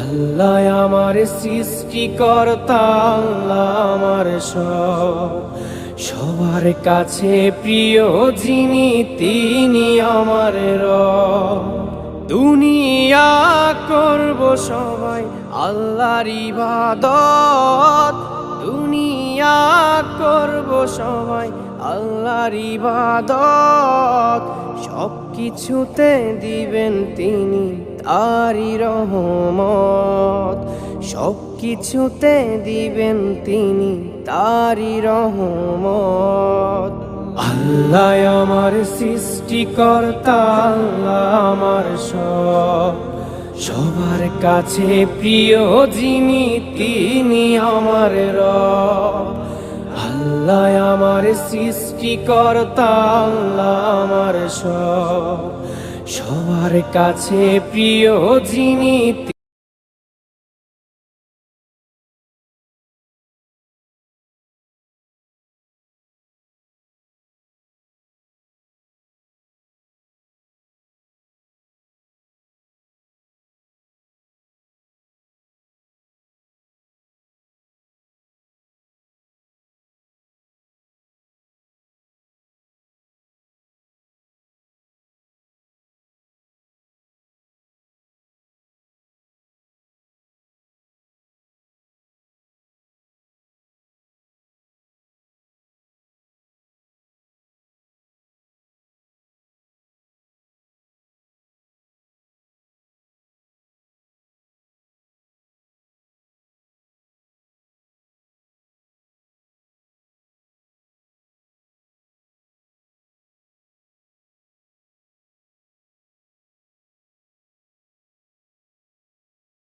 আল্লাহ আমার সৃষ্টিকর্তা, আল্লাহ আমার সবার কাছে প্রিয় যিনি তিনি আমার রব। দুনিয়া করব সবাই আল্লাহর ইবাদত, দুনিয়া করব সবাই আল্লাহর ইবাদত। সব কিছুতে দিবেন তিনি তারি রহমত, সব কিছুতে দিবেন তিনি তারি রহমত। আল্লাহ আমার সৃষ্টিকর্তা, আল্লাহ আমার সবার কাছে প্রিয় যিনি তিনি আমার রব। আল্লাহ আমার সৃষ্টিকর্তা, আল্লাহ আমার সবার কাছে প্রিয় যিনি